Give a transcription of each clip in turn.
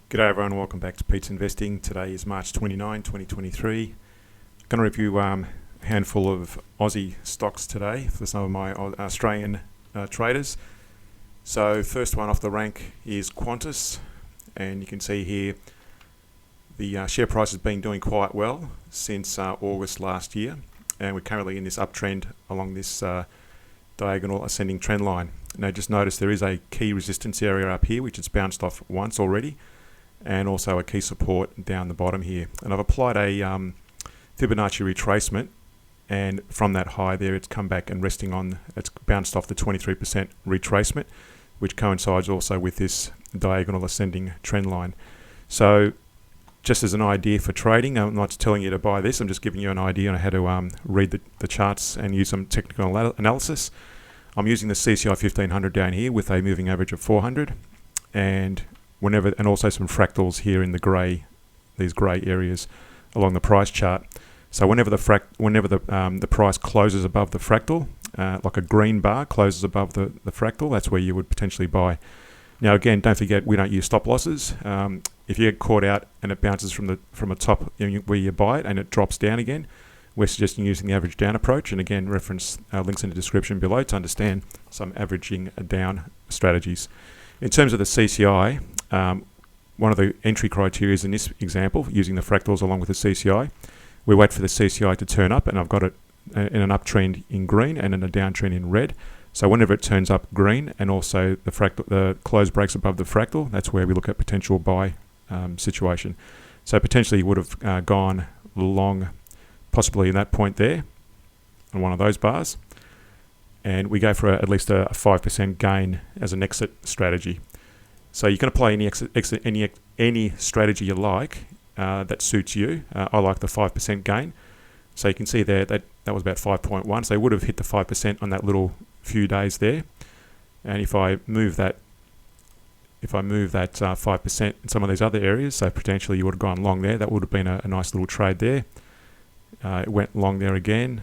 G'day everyone, welcome back to Pete's Investing. Today is March 29, 2023. I'm going to review a handful of Aussie stocks today for some of my Australian traders. So first one off the rank is Qantas, and you can see here the share price has been doing quite well since August last year, and we're currently in this uptrend along this diagonal ascending trend line. Now just notice there is a key resistance area up here which it's bounced off once already, and also a key support down the bottom here. And I've applied a Fibonacci retracement, and from that high there it's come back and resting on, it's bounced off the 23% retracement, which coincides also with this diagonal ascending trend line. So just as an idea for trading, I'm not telling you to buy this, I'm just giving you an idea on how to read the charts and use some technical analysis. I'm using the CCI 1500 down here with a moving average of 400, and also some fractals here in these grey areas along the price chart. So whenever the price closes above the fractal, like a green bar closes above the fractal, that's where you would potentially buy. Now again, don't forget we don't use stop losses. If you get caught out and it bounces from a top where you buy it and it drops down again, we're suggesting using the average down approach. And again, reference links in the description below to understand some averaging down strategies. In terms of the CCI, one of the entry criteria is in this example, using the fractals along with the CCI. We wait for the CCI to turn up, and I've got it in an uptrend in green and in a downtrend in red. So whenever it turns up green and also the close breaks above the fractal, that's where we look at potential buy situation. So potentially you would have gone long, possibly in that point there, on one of those bars. And we go for at least a 5% gain as an exit strategy. So you can apply any strategy you like that suits you. I like the 5% gain. So you can see there that was about 5.1. So you would have hit the 5% on that little few days there. And if I move that 5% in some of these other areas, so potentially you would have gone long there. That would have been a nice little trade there. It went long there again,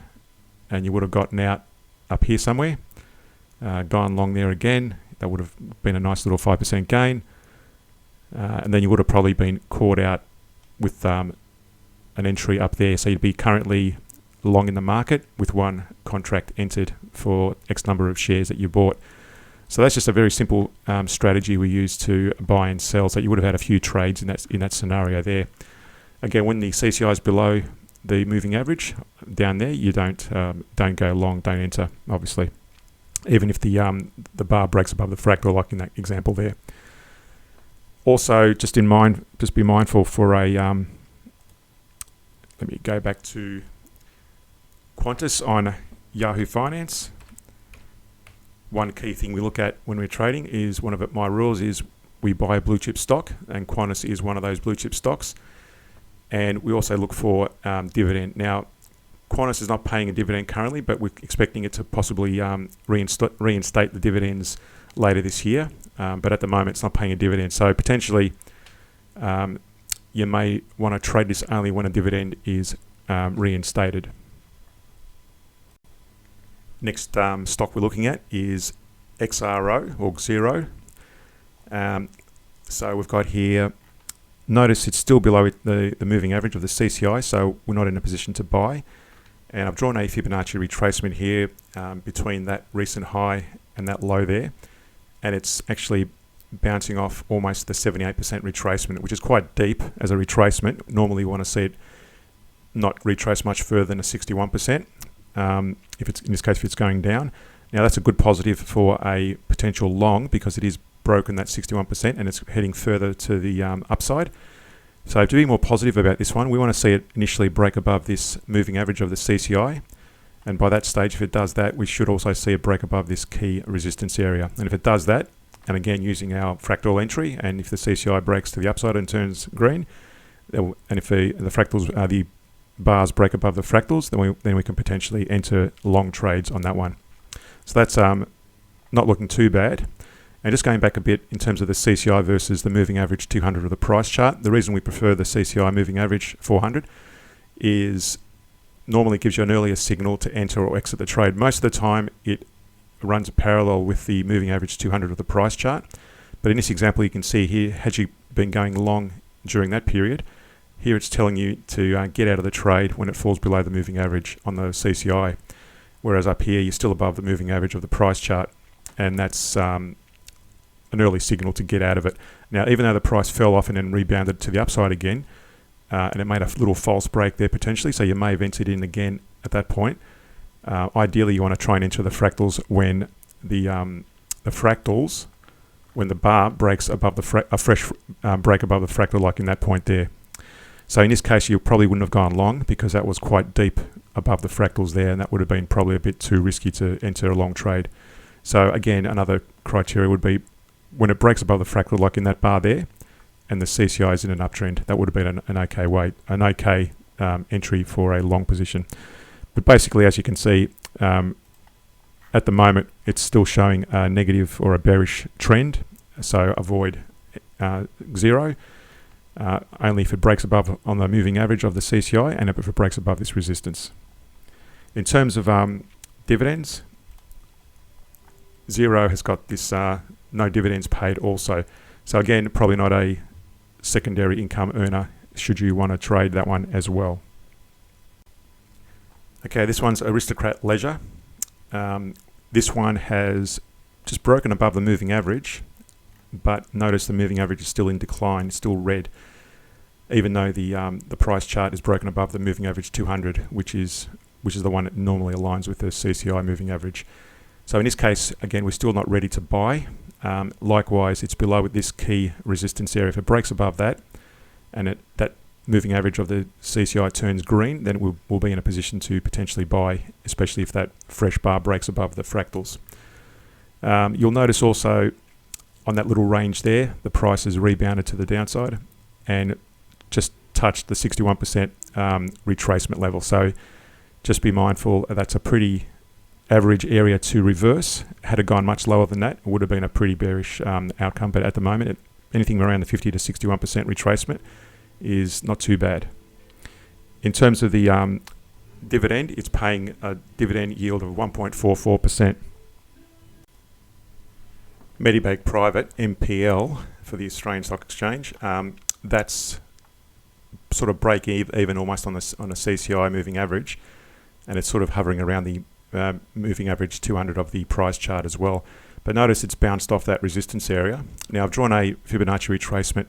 and you would have gotten out up here somewhere, gone long there again. That would have been a nice little 5% gain, and then you would have probably been caught out with an entry up there. So you'd be currently long in the market with one contract entered for X number of shares that you bought. So that's just a very simple strategy we use to buy and sell. So you would have had a few trades in that scenario there. Again, when the CCI is below the moving average down there, you don't go long, don't enter, obviously, even if the bar breaks above the fractal, like in that example there. Also, just be mindful for a let me go back to Qantas on Yahoo Finance. One key thing we look at when we're trading is, one of my rules is we buy a blue chip stock, and Qantas is one of those blue chip stocks. And we also look for dividend. Now, Qantas is not paying a dividend currently, but we're expecting it to possibly reinstate the dividends later this year. But at the moment, it's not paying a dividend. So potentially, you may want to trade this only when a dividend is reinstated. Next stock we're looking at is XRO or XRO. So we've got here. Notice it's still below the moving average of the CCI, so we're not in a position to buy. And I've drawn a Fibonacci retracement here between that recent high and that low there. And it's actually bouncing off almost the 78% retracement, which is quite deep as a retracement. Normally you want to see it not retrace much further than a 61%, if it's, in this case, if it's going down. Now that's a good positive for a potential long, because it is broken that 61% and it's heading further to the upside. So to be more positive about this one, we want to see it initially break above this moving average of the CCI, and by that stage, if it does that, we should also see it break above this key resistance area. And if it does that, and again using our fractal entry, and if the CCI breaks to the upside and turns green, and if the fractals the bars break above the fractals, then we can potentially enter long trades on that one. So that's not looking too bad. And just going back a bit in terms of the CCI versus the moving average 200 of the price chart, the reason we prefer the CCI moving average 400 is normally it gives you an earlier signal to enter or exit the trade. Most of the time it runs parallel with the moving average 200 of the price chart. But in this example, you can see here, had you been going long during that period, here it's telling you to get out of the trade when it falls below the moving average on the CCI, whereas up here you're still above the moving average of the price chart, and that's an early signal to get out of it. Now, even though the price fell off and then rebounded to the upside again, and it made a little false break there potentially, so you may have entered in again at that point. Ideally, you want to try and enter the fractals when when the bar breaks above a fresh break above the fractal, like in that point there. So in this case, you probably wouldn't have gone long because that was quite deep above the fractals there, and that would have been probably a bit too risky to enter a long trade. So again, another criteria would be when it breaks above the fractal, like in that bar there, and the CCI is in an uptrend, that would have been an okay entry for a long position. But basically, as you can see, at the moment, it's still showing a negative or a bearish trend, so avoid 0. Only if it breaks above on the moving average of the CCI, and if it breaks above this resistance. In terms of dividends, 0 has got this no dividends paid also. So again, probably not a secondary income earner should you want to trade that one as well. Okay, this one's Aristocrat Leisure. This one has just broken above the moving average, but notice the moving average is still in decline, still red, even though the price chart is broken above the moving average 200, which is the one that normally aligns with the CCI moving average. So in this case, again, we're still not ready to buy. Likewise, it's below this key resistance area. If it breaks above that, and that moving average of the CCI turns green, then we'll be in a position to potentially buy, especially if that fresh bar breaks above the fractals. You'll notice also on that little range there, the price has rebounded to the downside and just touched the 61% retracement level. So just be mindful, that's a pretty average area to reverse. Had it gone much lower than that, it would have been a pretty bearish outcome, but at the moment, anything around the 50 to 61% retracement is not too bad. In terms of the dividend, it's paying a dividend yield of 1.44%. Medibank Private, MPL, for the Australian Stock Exchange, that's sort of break even almost on a CCI moving average, and it's sort of hovering around the moving average 200 of the price chart as well. But notice it's bounced off that resistance area. Now I've drawn a Fibonacci retracement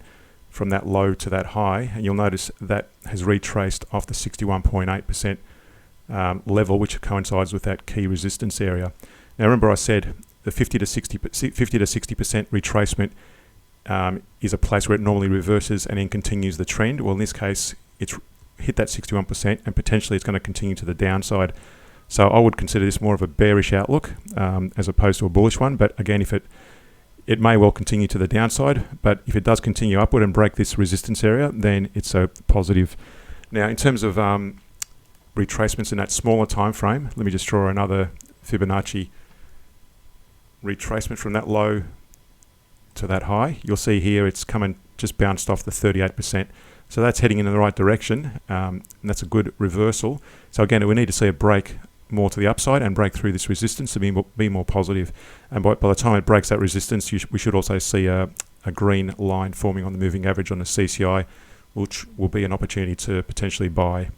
from that low to that high, and you'll notice that has retraced off the 61.8% level, which coincides with that key resistance area. Now remember I said the 50 to 60% retracement is a place where it normally reverses and then continues the trend. Well, in this case, it's hit that 61% and potentially it's going to continue to the downside. So I would consider this more of a bearish outlook as opposed to a bullish one. But again, if it may well continue to the downside, but if it does continue upward and break this resistance area, then it's a positive. Now, in terms of retracements in that smaller time frame, let me just draw another Fibonacci retracement from that low to that high. You'll see here it's just bounced off the 38%. So that's heading in the right direction, and that's a good reversal. So again, we need to see a break more to the upside and break through this resistance to be more positive. And by the time it breaks that resistance, we should also see a green line forming on the moving average on the CCI, which will be an opportunity to potentially buy.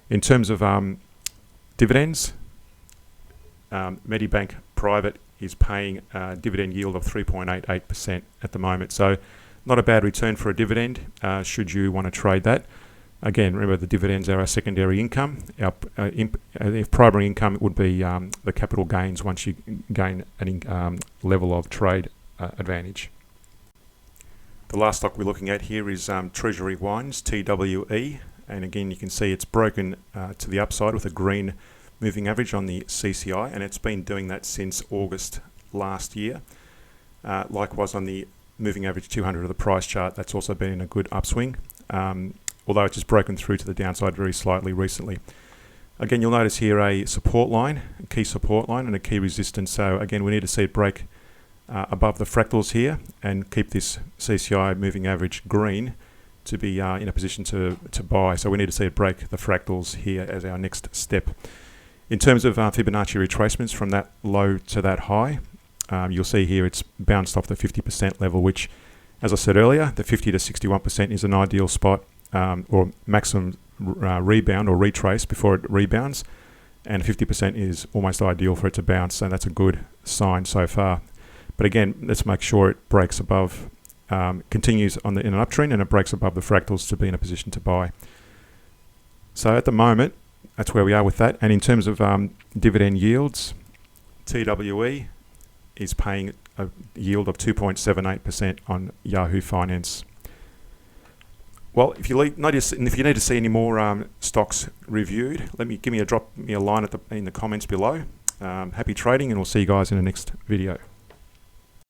In terms of dividends, Medibank Private is paying a dividend yield of 3.88% at the moment. So not a bad return for a dividend should you want to trade that. Again, remember the dividends are our secondary income. If primary income, it would be the capital gains once you gain a level of trade advantage. The last stock we're looking at here is Treasury Wines, TWE. And again, you can see it's broken to the upside with a green moving average on the CCI, and it's been doing that since August last year. Likewise on the moving average 200 of the price chart, that's also been in a good upswing, although it's just broken through to the downside very slightly recently. Again, you'll notice here a support line, a key support line and a key resistance. So again, we need to see it break above the fractals here and keep this CCI moving average green to be in a position to buy. So we need to see it break the fractals here as our next step. In terms of Fibonacci retracements from that low to that high, you'll see here it's bounced off the 50% level, which, as I said earlier, the 50 to 61% is an ideal spot or maximum rebound or retrace before it rebounds, and 50% is almost ideal for it to bounce, so that's a good sign so far. But again, let's make sure it breaks above, continues in an uptrend, and it breaks above the fractals to be in a position to buy. So at the moment, that's where we are with that. And in terms of dividend yields, TWE is paying a yield of 2.78% on Yahoo Finance. Well, if you need to see any more stocks reviewed, drop me a line in the comments below. Happy trading, and we'll see you guys in the next video.